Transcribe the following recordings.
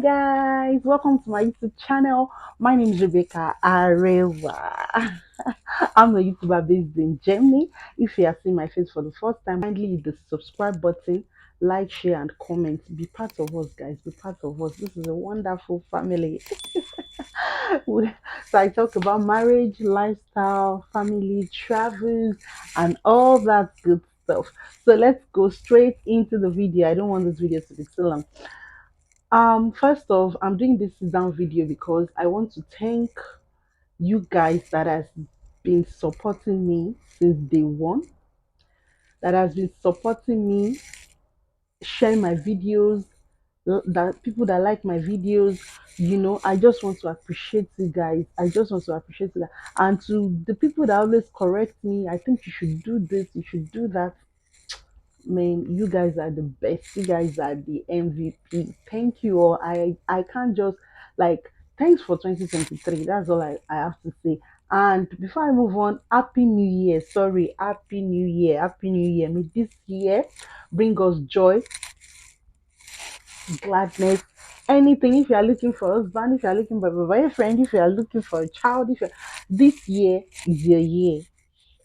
guys, welcome to my YouTube channel. My name is Rebekka Arewa. I'm a YouTuber based in Germany. If you are seeing my face for the first time, kindly hit the subscribe button, like, share, and comment. Be part of us, guys. Be part of us. This is a wonderful family. So I talk about marriage, lifestyle, family, travels, and all that good stuff. So let's go straight into the video. I don't want this video to be too long. First off, I'm doing this sit down video because I want to thank you guys that has been supporting me since day one, that has been supporting me, sharing my videos, that people that like my videos. I just want to appreciate you guys. I just want to appreciate you guys. And to the people that always correct me, I think you should do this, you should do that. Man, you guys are the best. You guys are the MVP. Thank you all. I can't just like thanks for 2023. That's all I have to say. And before I move on, happy new year. Sorry, happy new year. Happy new year. May this year bring us joy, gladness, anything. If you are looking for a husband, if you are looking for a boyfriend, if you are looking for a child, if you this year is your year.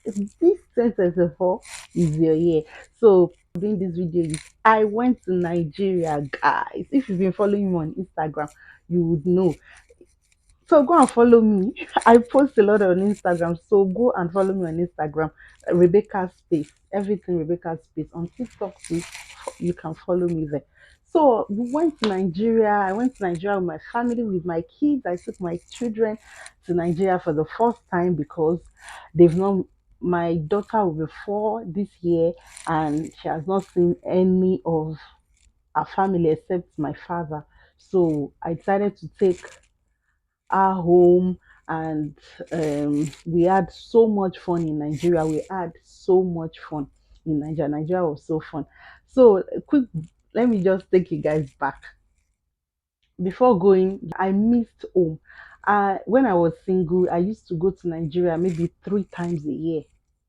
This 2024 is your year. So doing this video is I went to Nigeria, guys. If you've been following me on Instagram, you would know. So go and follow me. I post a lot on Instagram. So go and follow me on Instagram. Rebecca Space. Everything Rebecca Space. On TikTok too. You can follow me there. So we went to Nigeria. I went to Nigeria with my family, with my kids. I took my children to Nigeria for the first time because they've not my daughter will be 4 this year and she has not seen any of her family except my father. So I decided to take our home, and we had so much fun in Nigeria. We had so much fun in Nigeria. Nigeria was so fun. So quick, let me just take you guys back. Before going, I missed home. When I was single, I used to go to Nigeria maybe 3 times a year.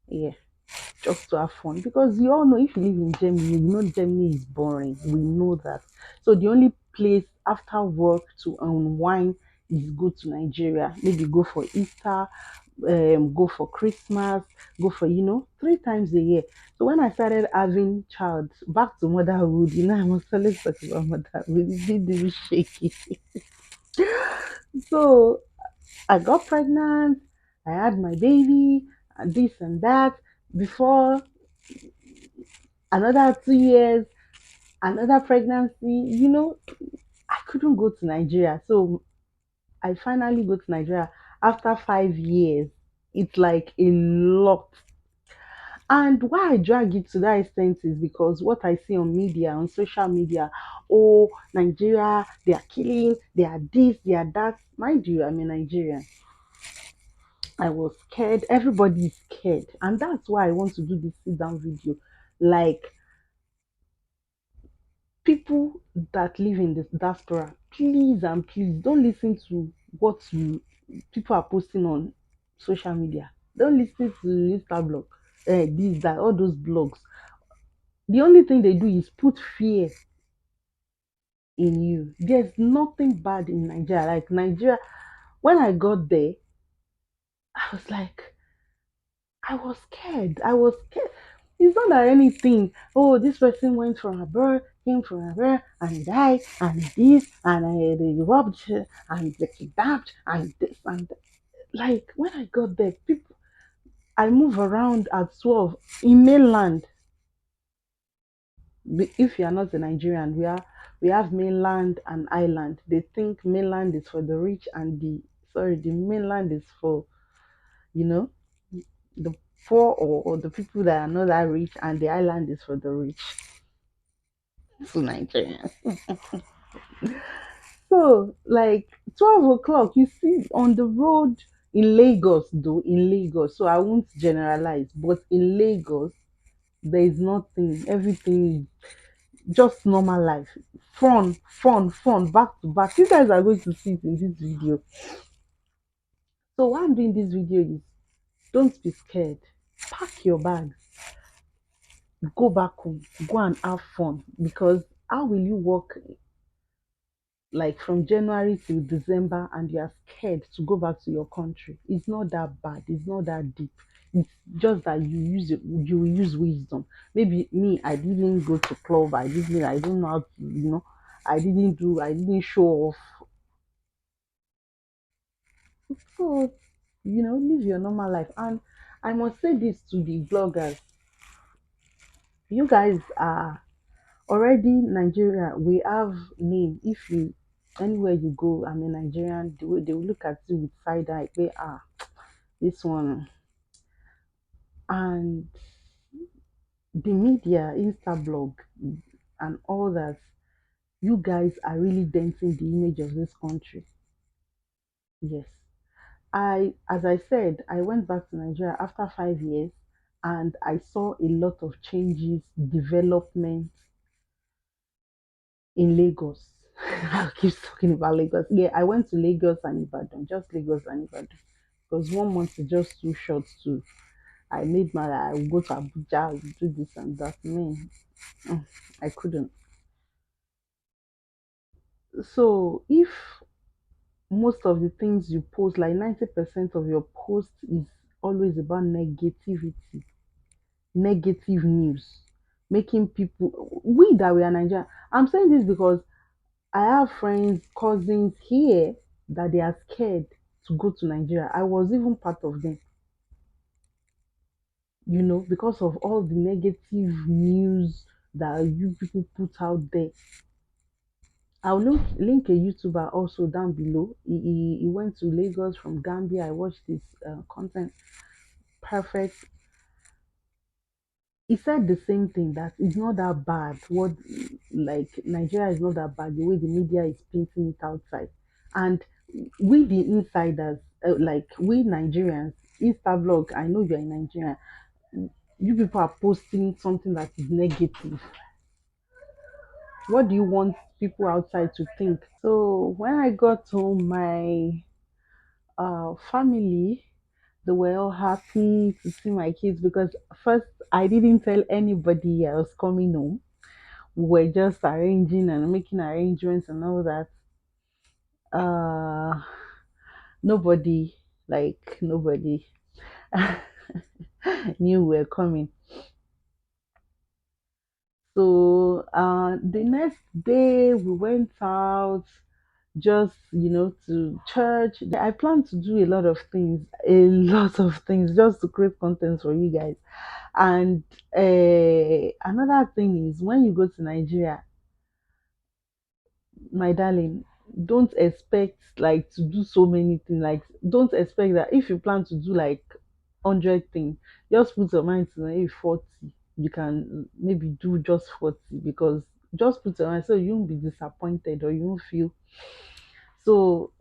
Yeah, just to have fun, because you all know if you live in Germany, you know Germany is boring. We know that. So the only place after work to unwind is go to Nigeria. Maybe go for Easter, go for Christmas, go for 3 times a year. So when I started having child, back to motherhood, I must always talk about motherhood. It's really shaky. So I got pregnant, I had my baby, and this and that. Before another 2 years, another pregnancy, I couldn't go to Nigeria. So I finally go to Nigeria after 5 years. It's like a lot. And why I drag it to that extent is because what I see on media, on social media, oh, Nigeria, they are killing, they are this, they are that. Mind you, I'm a Nigerian. I was scared. Everybody is scared. And that's why I want to do this sit down video. Like, people that live in the diaspora, please and please don't listen to what you people are posting on social media. Don't listen to Insta blog, this, that, all those blogs. The only thing they do is put fear in you. There's nothing bad in Nigeria. Like Nigeria, when I got there, I was like, I was scared. I was scared. It's not that anything. Oh, this person went from abroad, came from abroad, and he died, and this, and they robbed, and they kidnapped, and this, and that. Like when I got there, people, I move around at 12 in mainland. If you are not a Nigerian, we have mainland and island. They think mainland is for the rich, and the mainland is for you know the poor, or the people that are not that rich, and the island is for the rich. To Nigerians. So like 12 o'clock, you see on the road in Lagos, though in Lagos. So I won't generalize, but in Lagos there is nothing. Everything is just normal life. Fun, fun, fun, back to back. You guys are going to see it in this video. So why I'm doing this video is don't be scared. Pack your bags, go back home, go and have fun, because how will you work like from January till December and you are scared to go back to your country. It's not that bad. It's not that deep. It's just that you use wisdom. Maybe me, I didn't go to club. I don't know how to, I didn't show off. So, live your normal life. And I must say this to the bloggers. You guys are already Nigeria. We have name. If you anywhere you go, I'm a Nigerian. They will look at you with side eye. They are this one. And the media, Instablog, and all that, you guys are really denting the image of this country. Yes. As I said, I went back to Nigeria after 5 years and I saw a lot of changes, development in Lagos. I keep talking about Lagos. Yeah, I went to Lagos and Ibadan, just Lagos and Ibadan. Because 1 month is just too short to. I made my, I will go to Abuja, I will do this and that. Man, I couldn't. So if most of the things you post, like 90% of your post is always about negativity, negative news, making people, we that we are Nigerian. I'm saying this because I have friends, cousins here that they are scared to go to Nigeria. I was even part of them, because of all the negative news that you people put out there. I'll link a YouTuber also down below. He went to Lagos from Gambia. I watched his content. Perfect. He said the same thing, that it's not that bad. What, like, Nigeria is not that bad the way the media is painting it outside. And we the insiders, like we Nigerians, Instablog, I know you're in Nigeria, you people are posting something that is negative. What do you want people outside to think? So when I got home, my family, they were all happy to see my kids, because first I didn't tell anybody I was coming home. We were just arranging and making arrangements and all that. Uh, nobody, like nobody, knew we were coming. So the next day we went out, just to church. I plan to do a lot of things, just to create content for you guys. And another thing is, when you go to Nigeria, my darling, don't expect like to do so many things. Like, don't expect that if you plan to do like 100 things, just put your mind to maybe 40. You can maybe do just 40, because just put your mind, so you won't be disappointed or you won't feel. So,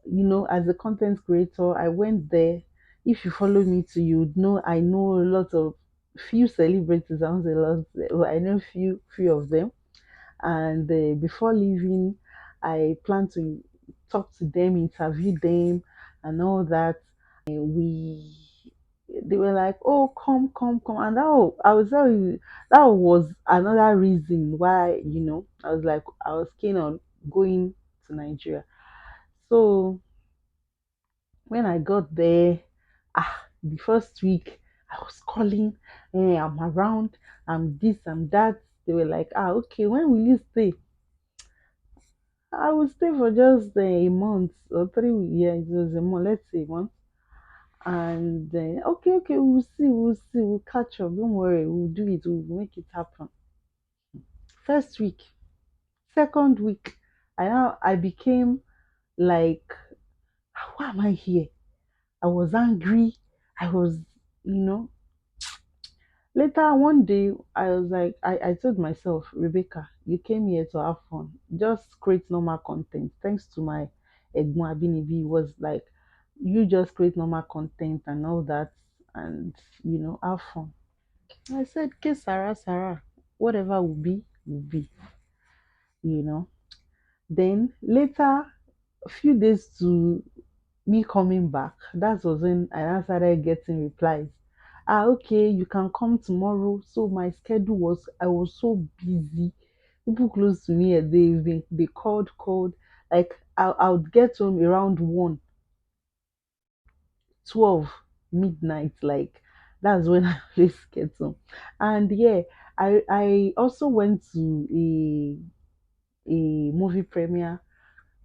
as a content creator, I went there. If you follow me too, you would know I know a lot of few celebrities. I won't say a lot, but I know few of them. And before leaving, I plan to talk to them, interview them, and all that. We They were like, "Oh, come, come, come," and I was tell you, that was another reason why I was like, I was keen on going to Nigeria. So when I got there, the first week I was calling, I'm around, I'm this, I'm that. They were like, okay, when will you stay? I will stay for just a month or 3 weeks. Yeah, it was a month, let's say a month. And then, okay, okay, we'll catch up. Don't worry, we'll do it, we'll make it happen. First week, second week, I became like, why am I here? I was angry. I was, you know, Later one day, I was like, I told myself, Rebecca, you came here to have fun. Just create normal content. Thanks to my Egbon Abinibi, was like, you just create normal content and all that, and have fun. I said, okay, Sarah, whatever will be, you know. Then later, a few days to me coming back, that was when I now started getting replies. Okay, you can come tomorrow. So my schedule was, I was so busy. People close to me, they called. Like I would get home around 12 midnight. Like that's when I always get home. And yeah, I also went to a movie premiere,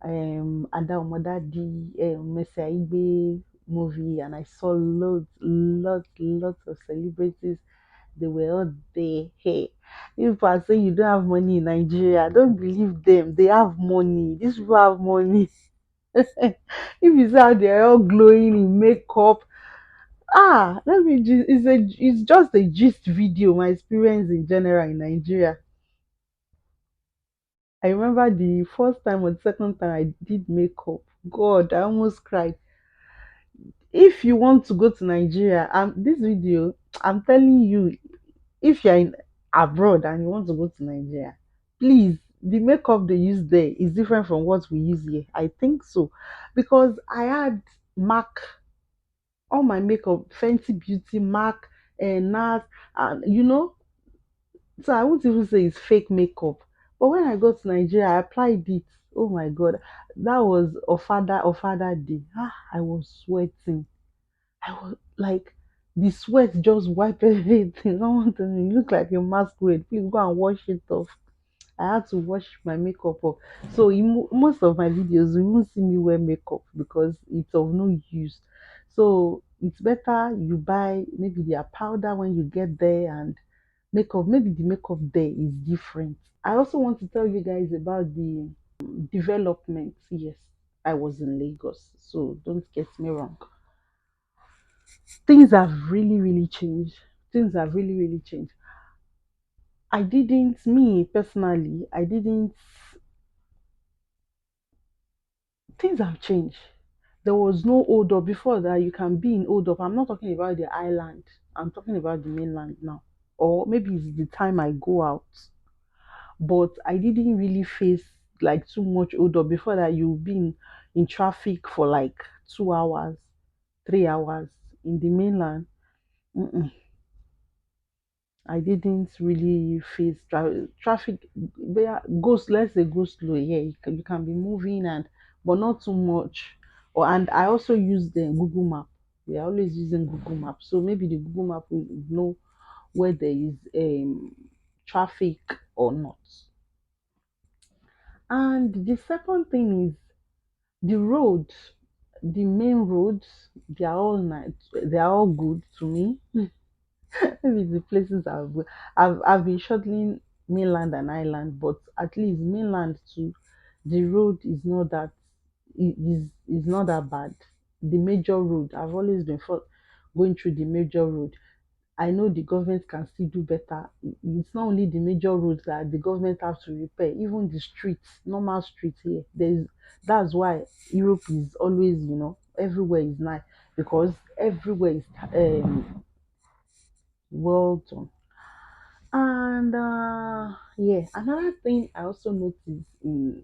Ada Omodadi, Messi Aigbe movie, and I saw lots of celebrities. They were all there. Hey, if people are saying you don't have money in Nigeria, don't believe them. They have money. These people have money. If you see how they're all glowing in makeup, let me just, it's just a gist video, my experience in general in Nigeria. I remember the first time or the second time I did makeup. God, I almost cried. If you want to go to Nigeria, this video, I'm telling you, if you're in abroad and you want to go to Nigeria, please, the makeup they use there is different from what we use here. I think so. Because I had MAC, all my makeup, Fenty Beauty, MAC, and NAS, and so I won't even say it's fake makeup. But when I got to Nigeria, I applied it. Oh my god, that was Ofada day. I was sweating. I was like, the sweat just wiped everything. Someone told me, you look like a masquerade. Please go and wash it off. I had to wash my makeup off. So in most of my videos, you won't see me wear makeup because it's of no use. So it's better you buy maybe their powder when you get there, and makeup. Maybe the makeup there is different. I also want to tell you guys about the development. Yes, I was in Lagos, so don't get me wrong. Things have really changed. Things have really changed. Me personally, I didn't, things have changed. There was no hold up before that you can be in hold up. I'm not talking about the island, I'm talking about the mainland now. Or maybe it's the time I go out. But I didn't really face like too much hold up before that you've been in traffic for like 2 hours, 3 hours in the mainland. Mm-mm. I didn't really face traffic. Where goes, let's say go slow. Yeah, you can be moving, and but not too much. And I also use the Google Map. We are always using Google Map, so maybe the Google Map will know where there is traffic or not. And the second thing is the road, the main roads. They are all nice. They are all good to me. Maybe the places I've been shuttling mainland and island, but at least mainland too, the road is not that, is not that bad. The major road, I've always been for going through the major road. I know the government can still do better. It's not only the major roads that the government have to repair, even the streets, normal streets here. That's why Europe is always, everywhere is nice, because everywhere is well done. And yeah, another thing I also noticed in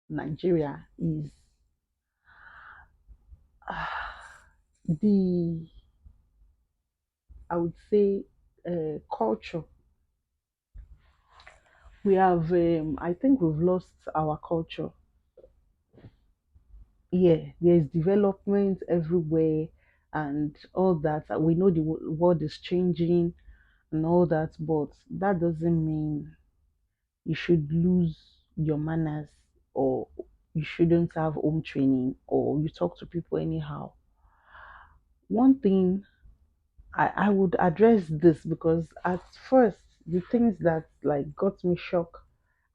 Nigeria is the, I would say, culture. I think we've lost our culture. Yeah, there's development everywhere and all that. We know the world is changing and all that, but that doesn't mean you should lose your manners, or you shouldn't have home training, or you talk to people anyhow. One thing, I would address this, because at first the things that like got me shocked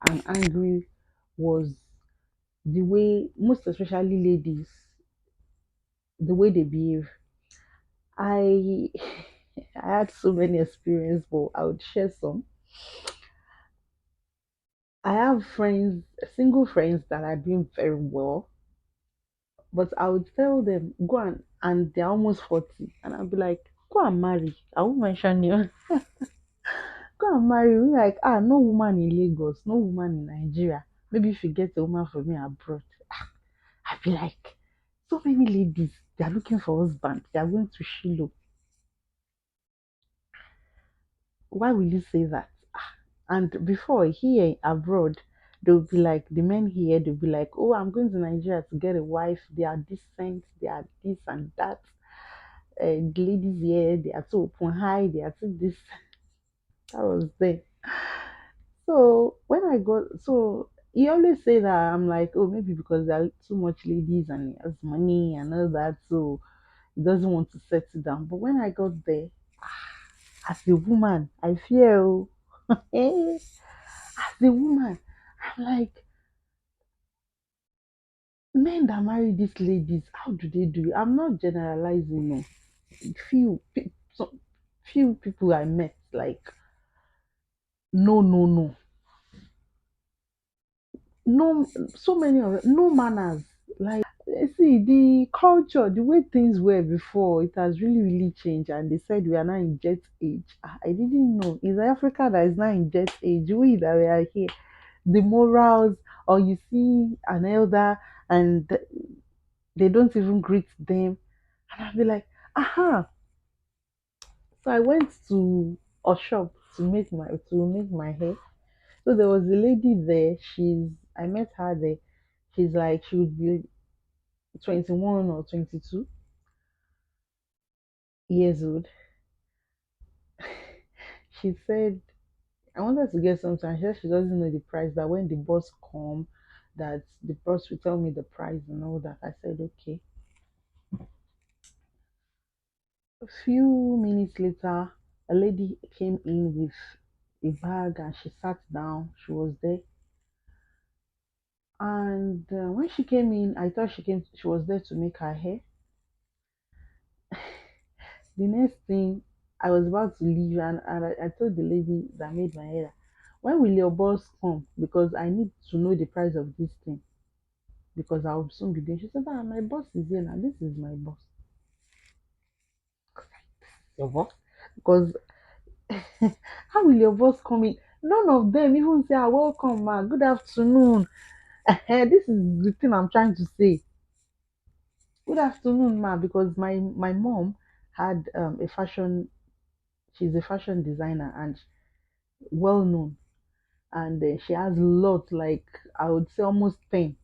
and angry was the way, most especially ladies, the way they behave. I I had so many experiences, but I would share some. I have friends, single friends that are doing very well, but I would tell them go and they're almost 40, and I'll be like, go and marry. I won't mention you. Go and marry. We like, no woman in Lagos, no woman in Nigeria. Maybe if you get a woman for me abroad. I'd be like, so many ladies, they are looking for husband. They are going to Shiloh. Why will you say that? And before, here abroad, They'll be like, the men here, they'll be like, oh, I'm going to Nigeria to get a wife. They are decent, they are this and that. The ladies here, they are so open high, they are so this. I was there. So when I got, so he always say that I'm like, oh, maybe because there are too much ladies and he has money and all that, so he doesn't want to settle down. But when I got there, as a woman, I feel, as a woman, I'm like, men that marry these ladies, how do they do it? I'm not generalizing, no. Some few people I met, like, no, no, no, no, so many of them, no manners. See, the culture, the way things were before, it has really, really changed. And they said we are now in jet age. I didn't know. It's Africa that is now in jet age. We that we are here. The morals, or you see an elder and they don't even greet them. And I'll be like, aha. So I went to a shop to make my hair. So there was a lady there. I met her there. She's like she would be 21 or 22 years old. She said, I wanted to get something. And she said she doesn't know the price. That when the boss come, that the boss will tell me the price and all that. I said okay. A few minutes later, a lady came in with a bag and she sat down. She was there, and when she came in, I thought She was there to make her hair. The next thing, I was about to leave, and I told the lady that made my hair, when will your boss come? Because I need to know the price of this thing. Because I'll soon be there. She said, ah, my boss is here now. This is my boss. Your boss? Because how will your boss come in? None of them even say, ah, welcome, ma. Good afternoon. This is the thing I'm trying to say. Good afternoon, ma. Because my mom had a fashion. She's a fashion designer and well known, and she has lots. Like I would say almost 10.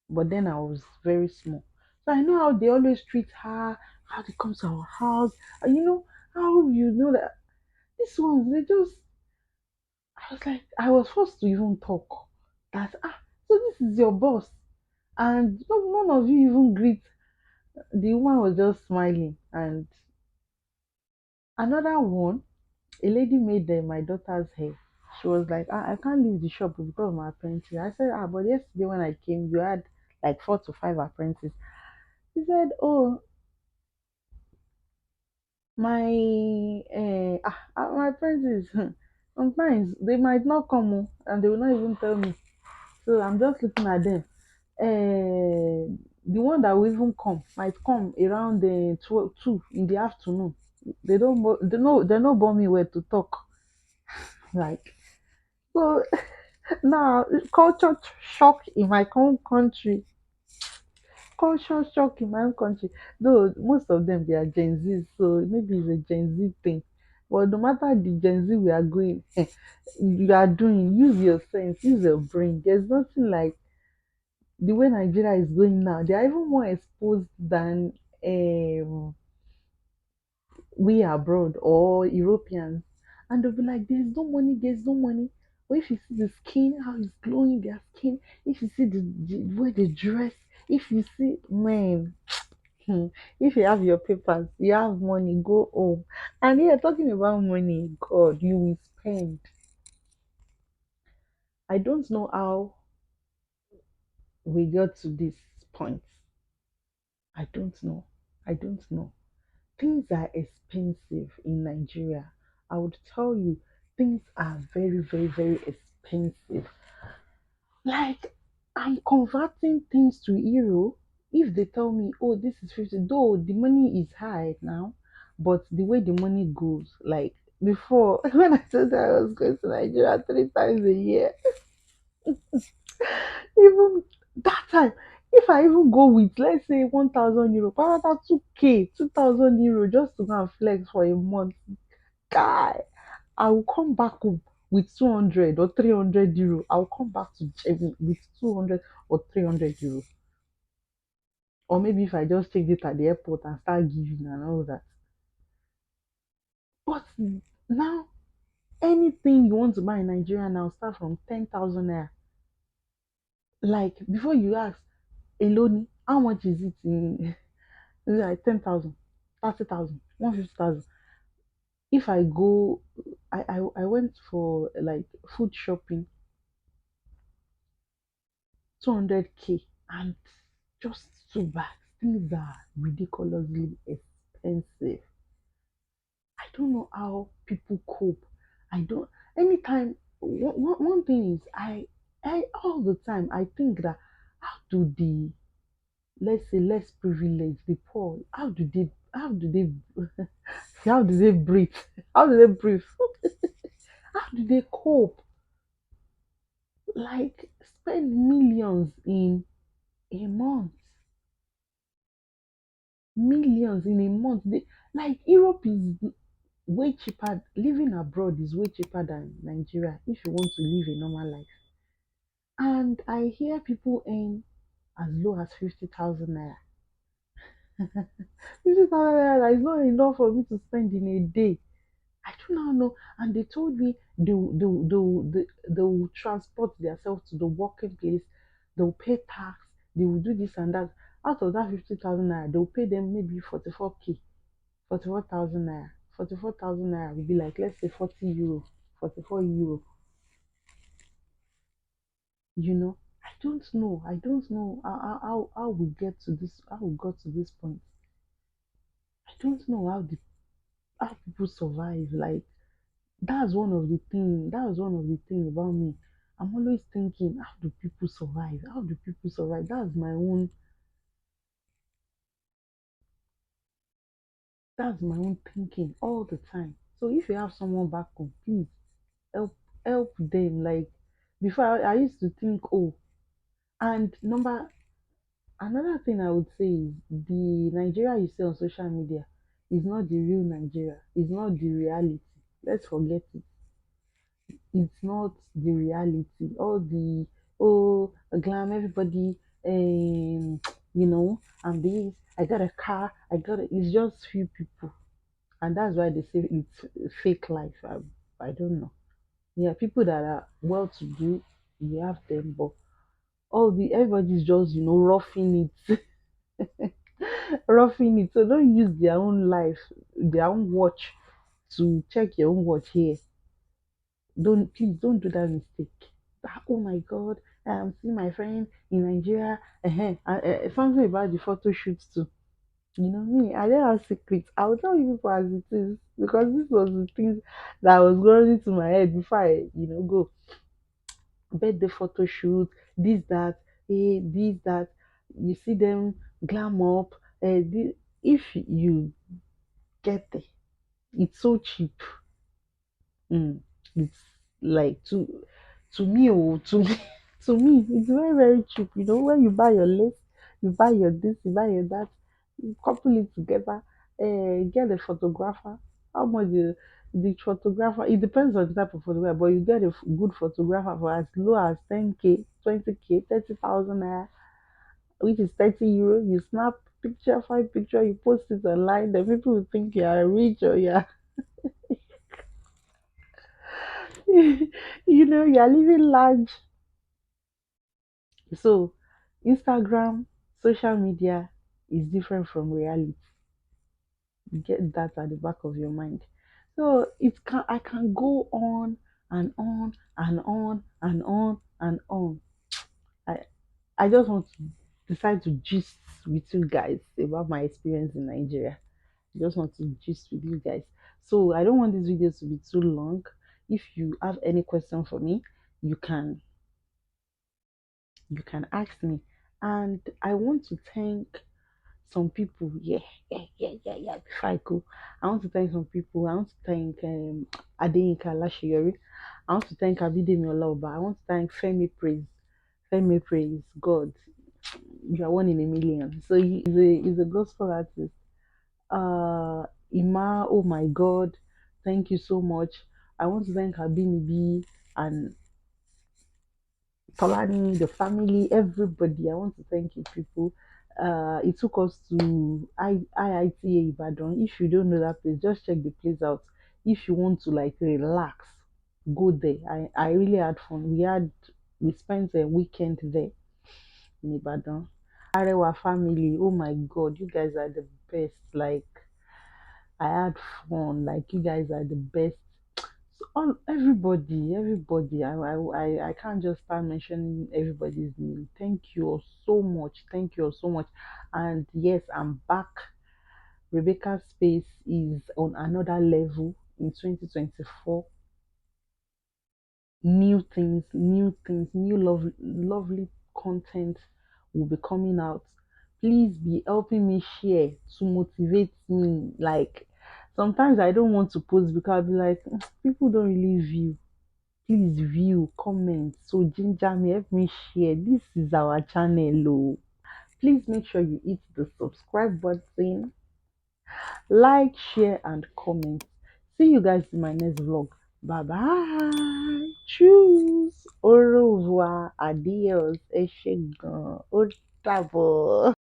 But then I was very small, so I know how they always treat her. How they come to our house. How you know that these ones they just. I was like, I was forced to even talk. That so this is your boss, and none of you even greet. The woman was just smiling. And another one, a lady made my daughter's hair. She was like, I can't leave the shop because of my apprentice. I said, but yesterday when I came, you had like 4 to 5 apprentices. He said, oh, my apprentices, sometimes they might not come and they will not even tell me. So I'm just looking at them. The one that will even come might come around the 12, 2 in the afternoon. They don't born me where to talk. Like, so now culture shock in my own country. Culture shock in my own country. Though most of them they are Gen Z, so maybe it's a Gen Z thing. But no matter the Gen Z we are going, you are doing, use your sense, use your brain. There's nothing like the way Nigeria is going now. They are even more exposed than we abroad or Europeans. And they'll be like, there's no money, there's no money. But if you see the skin, how it's glowing, their skin, if you see the way they dress, if you see, man, if you have your papers, you have money, go home. And here, talking about money, God, you will spend. I don't know how we got to this point. I don't know. I don't know. Things are expensive in Nigeria. I would tell you, things are very, very, very expensive. Like, I'm converting things to euro. If they tell me, oh, this is 50, though the money is high now, but the way the money goes, like before, when I said that I was going to Nigeria 3 times a year, even that time, if I even go with, let's say, 1,000 euro, perhaps 2K, 2,000 euro just to go and flex for a month, guy, I will come back home. with 200 or 300 euro. I'll come back to Germany with 200 or 300 euro. Or maybe if I just take it at the airport and start giving and all that. But now, anything you want to buy in Nigeria now start from 10,000 naira. Like before you ask, Eloni, how much is it in? It's like 10,000, 30,000, 150,000. If I go, I went for like food shopping, 200K, and just two bags. Things are ridiculously expensive. I don't know how people cope. I don't. Anytime, one thing is, I all the time I think that how do the, let's say, less privileged, the poor, how do they breathe? How do they breathe? How do they cope? Like spend millions in a month, millions in a month. Like Europe is way cheaper. Living abroad is way cheaper than Nigeria if you want to live a normal life. And I hear people earn as low as 50,000 naira. 50,000 naira is not enough for me to spend in a day. I do not know. And they told me they will transport themselves to the working place, they'll pay tax, they will do this and that. Out of that 50,000 naira, they'll pay them maybe 44K, 44,000 naira. 44,000 naira will be like, let's say, 40 euro, 44 euro. You know, I don't know how we get to this, how we got to this point. I don't know how people survive. Like, that's one of the thing about me. I'm always thinking, how do people survive? How do people survive? That's my own thinking all the time. So if you have someone back home, please help them. Like before, I used to think, oh, and number another thing I would say is the Nigeria you see on social media is not the real Nigeria. It's not the reality. Let's forget it. It's not the reality. All the, oh, glam, everybody, you know, I'm this, I got a car, it's just few people. And that's why they say it's fake life. I don't know. Yeah, people that are well to do, you have them, but everybody's just, roughing it, roughing it. So don't use their own life, their own watch to check your own watch here. Please don't do that mistake. Oh my god, I'm seeing my friend in Nigeria. Something about the photo shoots too. You know me, I don't have secrets. I'll tell you people as it is because this was the things that was going into my head before I, go birthday photo shoot, this that. You see them glam up. If you get there, it's so cheap. Mm, it's like to me, oh, to me, to me, it's very very cheap. You know, when you buy your lace, you buy your this, you buy your that, you couple it together, get a photographer. How much the photographer? It depends on the type of photographer, but you get a good photographer for as low as 10K, 20K, 30,000 naira, which is 30 euro. You snap picture, five picture, you post it online. The people will think you are rich or you are you're living large. So Instagram, social media is different from reality. You get that at the back of your mind. So I can go on and on and on and on and on. I I just want to decide to gist with you guys about my experience in Nigeria. I just want to gist with you guys. So I don't want this video to be too long. If you have any question for me, you can ask me. And I want to thank some people. Yeah. Before I go, I want to thank some people. I want to thank Adeyinka Lashiyori. I want to thank Abidemi Olaoba. I want to thank Femi Praise. Femi Praise, God, you are one in a million. So he's a gospel artist. Ima, oh my God, thank you so much. I want to thank Abinibi and Tolani, the family, everybody. I want to thank you people. It took us to IITA Ibadan. If you don't know that place, just check the place out. If you want to like relax, go there. I really had fun. We spent a weekend there in Ibadan. Arewa family, oh my god, you guys are the best. Like I had fun. Like you guys are the best. So all everybody. I can't just start mentioning everybody's name. Thank you all so much. Thank you all so much. And yes, I'm back. Rebecca's space is on another level in 2024. New lovely content will be coming out. Please be helping me share to motivate me. Like sometimes I don't want to post because I'll be like, people don't really view. Please view, comment. So ginger me, help me share. This is our channel. Oh. Please make sure you hit the subscribe button, like, share, and comment. See you guys in my next vlog. Bye bye. Choose. Au revoir. Adios. Eshegan. Ó dàbọ̀.